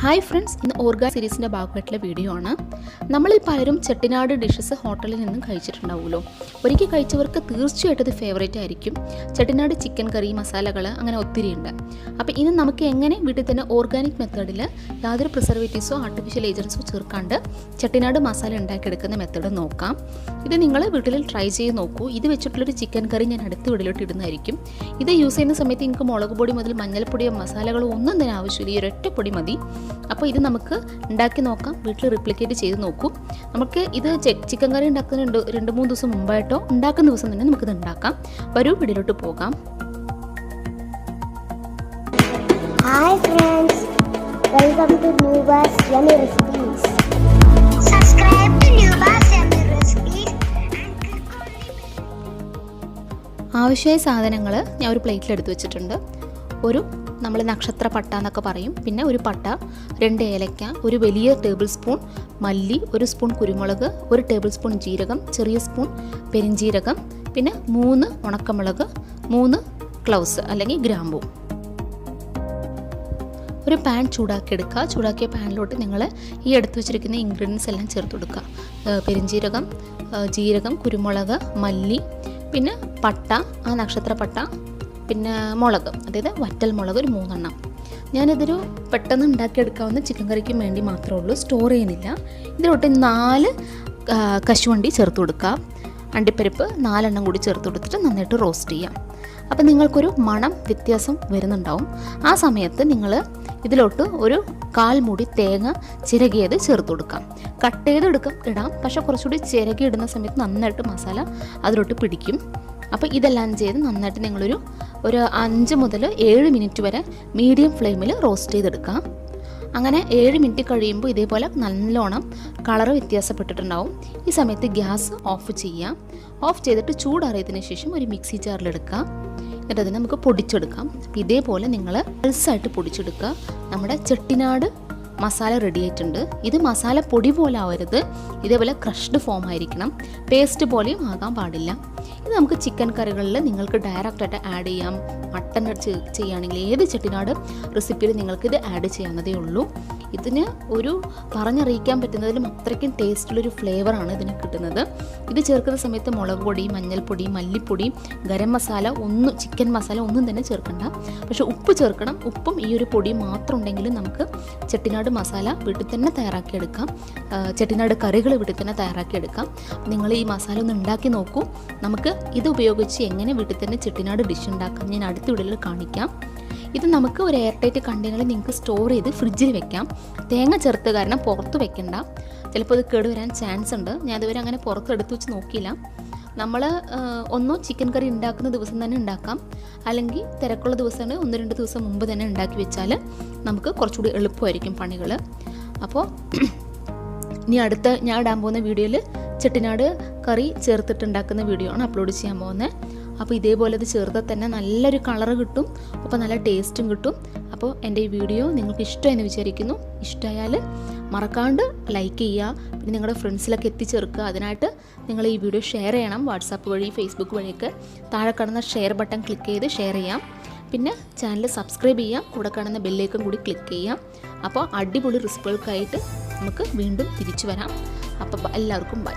Hi friends, ഇന്ന് ഓർഗാ സീരീസിൻ്റെ ഭാഗമായിട്ടുള്ള video ആണ്. നമ്മളിൽ പലരും ചെട്ടിനാട് ഡിഷസ് ഹോട്ടലിൽ നിന്നും കഴിച്ചിട്ടുണ്ടാവുമല്ലോ. ഒരിക്കൽ കഴിച്ചവർക്ക് തീർച്ചയായിട്ടും ഇത് ഫേവറേറ്റ് ആയിരിക്കും. ചെട്ടിനാട് ചിക്കൻ കറി മസാലകൾ അങ്ങനെ ഒത്തിരി ഉണ്ട്. അപ്പോൾ ഇന്ന് നമുക്ക് എങ്ങനെ വീട്ടിൽ തന്നെ ഓർഗാനിക് മെത്തേഡിൽ യാതൊരു പ്രിസർവേറ്റീവ്സോ ആർട്ടിഫിഷ്യൽ ഏജൻസോ ചേർക്കാണ്ട് ചെട്ടിനാട് മസാല ഉണ്ടാക്കിയെടുക്കുന്ന മെത്തേഡ് നോക്കാം. ഇത് നിങ്ങൾ വീട്ടിൽ ട്രൈ ചെയ്ത് നോക്കൂ. ഇത് വെച്ചിട്ടുള്ളൊരു ചിക്കൻ കറി ഞാൻ അടുത്ത വീട്ടിലോട്ട് ഇടുന്നതായിരിക്കും. ഇത് യൂസ് ചെയ്യുന്ന സമയത്ത് നിങ്ങൾക്ക് മുളക് പൊടി മുതൽ മഞ്ഞൾപ്പൊടിയോ മസാലകളോ ഒന്നും തന്നെ ആവശ്യമില്ല. ഈ ഒരൊറ്റ പൊടി മതി. അപ്പോൾ ഇത് നമുക്ക് ഉണ്ടാക്കി നോക്കാം. വീട്ടിൽ റിപ്ലിക്കേറ്റ് ചെയ്ത് നോക്കൂ. നമുക്ക് ഇത് ചിക്കൻ കറി ഉണ്ടാക്കുന്നുണ്ട് 2-3 ദിവസം മുമ്പായിട്ടോ ഉണ്ടാക്കുന്ന ദിവസം തന്നെ നമുക്കിത് ഉണ്ടാക്കാം. വരൂ വീട്ടിലോട്ട് പോകാം. Hi friends, welcome to Nubas Yummy Recipes. Subscribe to Nubas Yummy Recipes. ആവശ്യമായ സാധനങ്ങൾ ഞാൻ ഒരു പ്ലേറ്റിൽ എടുത്ത് വെച്ചിട്ടുണ്ട്. ഒരു നമ്മൾ നക്ഷത്ര പട്ട എന്നൊക്കെ പറയും, പിന്നെ ഒരു പട്ട, 2 ഏലക്ക, ഒരു വലിയ ടേബിൾ സ്പൂൺ മല്ലി, 1 സ്പൂൺ കുരുമുളക്, 1 ടേബിൾ സ്പൂൺ ജീരകം, ചെറിയ സ്പൂൺ പെരിഞ്ജീരകം, പിന്നെ 3 ഉണക്കമുളക്, 3 ക്ലൗസ് അല്ലെങ്കിൽ ഗ്രാമ്പൂ. ഒരു പാൻ ചൂടാക്കിയെടുക്കുക. ചൂടാക്കിയ പാനിലോട്ട് നിങ്ങൾ ഈ എടുത്തു വെച്ചിരിക്കുന്ന ഇൻഗ്രീഡിയൻസ് എല്ലാം ചേർത്ത് കൊടുക്കുക. പെരിഞ്ജീരകം, ജീരകം, കുരുമുളക്, മല്ലി, പിന്നെ പട്ട, ആ നക്ഷത്ര പട്ട, പിന്നെ മുളക്, അതായത് വറ്റൽ മുളക് ഒരു 3 എണ്ണം. ഞാനിതൊരു പെട്ടെന്ന് ഉണ്ടാക്കിയെടുക്കാവുന്ന ചിക്കൻ കറിക്ക് വേണ്ടി മാത്രമേ ഉള്ളൂ, സ്റ്റോർ ചെയ്യുന്നില്ല. ഇതിലോട്ട് 4 കശുവണ്ടി ചേർത്ത് കൊടുക്കുക. അണ്ടിപ്പരിപ്പ് 4 എണ്ണം കൂടി ചേർത്ത് കൊടുത്തിട്ട് നന്നായിട്ട് റോസ്റ്റ് ചെയ്യാം. അപ്പോൾ നിങ്ങൾക്കൊരു മണം വ്യത്യാസം വരുന്നുണ്ടാവും. ആ സമയത്ത് നിങ്ങൾ ഇതിലോട്ട് ഒരു 1/4 മൂടി തേങ്ങ ചിരകിയത് ചേർത്ത് കൊടുക്കാം. കട്ട് ചെയ്ത് ഇടാം, പക്ഷേ കുറച്ചുകൂടി ചിരകി ഇടുന്ന സമയത്ത് നന്നായിട്ട് മസാല അതിലോട്ട് പിടിക്കും. അപ്പോൾ ഇതെല്ലാം ചെയ്ത് നന്നായിട്ട് നിങ്ങളൊരു 5 മുതൽ 7 മിനിറ്റ് വരെ മീഡിയം ഫ്ലെയിമിൽ റോസ്റ്റ് ചെയ്തെടുക്കാം. അങ്ങനെ 7 മിനിറ്റ് കഴിയുമ്പോൾ ഇതേപോലെ നല്ലോണം കളറ് വ്യത്യാസപ്പെട്ടിട്ടുണ്ടാവും. ഈ സമയത്ത് ഗ്യാസ് ഓഫ് ചെയ്യാം. ഓഫ് ചെയ്തിട്ട് ചൂടാറിയതിന് ശേഷം ഒരു മിക്സി ജാറിലെടുക്കുക. എന്നിട്ട് അതിന് നമുക്ക് പൊടിച്ചെടുക്കാം. ഇതേപോലെ നിങ്ങൾ പൾസായിട്ട് പൊടിച്ചെടുക്കുക. നമ്മുടെ ചെട്ടിനാട് മസാല റെഡി ആയിട്ടുണ്ട്. ഇത് മസാല പൊടി പോലെ ആവരുത്, ഇതേപോലെ ക്രഷ്ഡ് ഫോം ആയിരിക്കണം. പേസ്റ്റ് പോലെയും ആകാൻ പാടില്ല. ഇത് നമുക്ക് ചിക്കൻ കറികളിൽ നിങ്ങൾക്ക് ഡയറക്റ്റായിട്ട് ആഡ് ചെയ്യാം. മട്ടൻ ചെയ്യുകയാണെങ്കിൽ ഏത് ചെട്ടിനാട് റെസിപ്പിയിൽ നിങ്ങൾക്കിത് ആഡ് ചെയ്യാവുന്നതേ ഉള്ളൂ. ഇതിന് ഒരു പറഞ്ഞറിയിക്കാൻ പറ്റുന്നതിലും അത്രയ്ക്കും ടേസ്റ്റുള്ളൊരു ഫ്ലേവറാണ് ഇതിന് കിട്ടുന്നത്. ഇത് ചേർക്കുന്ന സമയത്ത് മുളക് പൊടി, മഞ്ഞൾപ്പൊടി, മല്ലിപ്പൊടി, ഗരം മസാല ചിക്കൻ മസാല ഒന്നും തന്നെ ചേർക്കണ്ട. പക്ഷേ ഉപ്പ് ചേർക്കണം. ഉപ്പും ഈ ഒരു പൊടി മാത്രം ഉണ്ടെങ്കിൽ നമുക്ക് ചെട്ടിനാട് മസാല വീട്ടിൽ തന്നെ തയ്യാറാക്കിയെടുക്കാം. ചെട്ടിനാട് കറികൾ വീട്ടിൽ തന്നെ തയ്യാറാക്കിയെടുക്കാം. നിങ്ങൾ ഈ മസാല ഒന്ന് ഉണ്ടാക്കി നോക്കൂ. നമുക്ക് ഇത് ഉപയോഗിച്ച് എങ്ങനെ വീട്ടിൽ തന്നെ ചെട്ടിനാട് ഡിഷ് ഉണ്ടാക്കാം ഞാൻ അടുത്ത വീഡിയോയിൽ കാണിക്കാം. ഇത് നമുക്ക് ഒരു എയർ ടൈറ്റ് കണ്ടെയ്നറിൽ നിങ്ങൾക്ക് സ്റ്റോർ ചെയ്ത് ഫ്രിഡ്ജിൽ വെക്കാം. തേങ്ങ ചേർത്ത് കാരണം പുറത്ത് വെക്കണ്ട, ചിലപ്പോൾ ഇത് കേടുവരാൻ ചാൻസ് ഉണ്ട്. ഞാൻ ഇതുവരെ അങ്ങനെ പുറത്ത് എടുത്ത് വെച്ച് നോക്കിയില്ല. നമ്മൾ ഒന്നോ ചിക്കൻ കറി ഉണ്ടാക്കുന്ന ദിവസം തന്നെ ഉണ്ടാക്കാം, അല്ലെങ്കിൽ തിരക്കുള്ള ദിവസമാണ് 1-2 ദിവസം മുമ്പ് തന്നെ ഉണ്ടാക്കി വെച്ചാൽ നമുക്ക് കുറച്ചുകൂടി എളുപ്പമായിരിക്കും പണികൾ. അപ്പോൾ ഇനി അടുത്ത ഞാൻ ഇടാൻ പോകുന്ന വീഡിയോയിൽ ചെട്ടിനാട് കറി ചേർത്തിട്ടുണ്ടാക്കുന്ന വീഡിയോ ആണ് അപ്ലോഡ് ചെയ്യാൻ പോകുന്നത്. അപ്പോൾ ഇതേപോലെ ഇത് ചേർത്താൽ തന്നെ നല്ലൊരു കളറ് കിട്ടും, അപ്പോൾ നല്ല ടേസ്റ്റും കിട്ടും. അപ്പോൾ എൻ്റെ ഈ വീഡിയോ നിങ്ങൾക്ക് ഇഷ്ടമായെന്ന് വിചാരിക്കുന്നു. ഇഷ്ടമായാൽ മറക്കാണ്ട് ലൈക്ക് ചെയ്യുക, പിന്നെ നിങ്ങളുടെ ഫ്രണ്ട്സിലൊക്കെ എത്തിച്ചേർക്കുക. അതിനായിട്ട് നിങ്ങൾ ഈ വീഡിയോ ഷെയർ ചെയ്യണം. വാട്സാപ്പ് വഴി, ഫേസ്ബുക്ക് വഴിയൊക്കെ താഴെ കാണുന്ന ഷെയർ ബട്ടൺ ക്ലിക്ക് ചെയ്ത് ഷെയർ ചെയ്യാം. പിന്നെ ചാനൽ സബ്സ്ക്രൈബ് ചെയ്യാം, കൂടെ കാണുന്ന ബെല്ലേക്കും കൂടി ക്ലിക്ക് ചെയ്യാം. അപ്പോൾ അടിപൊളി റെസിപ്പികൾക്കായിട്ട് നമുക്ക് വീണ്ടും തിരിച്ചു വരാം. അപ്പോൾ എല്ലാവർക്കും ബൈ.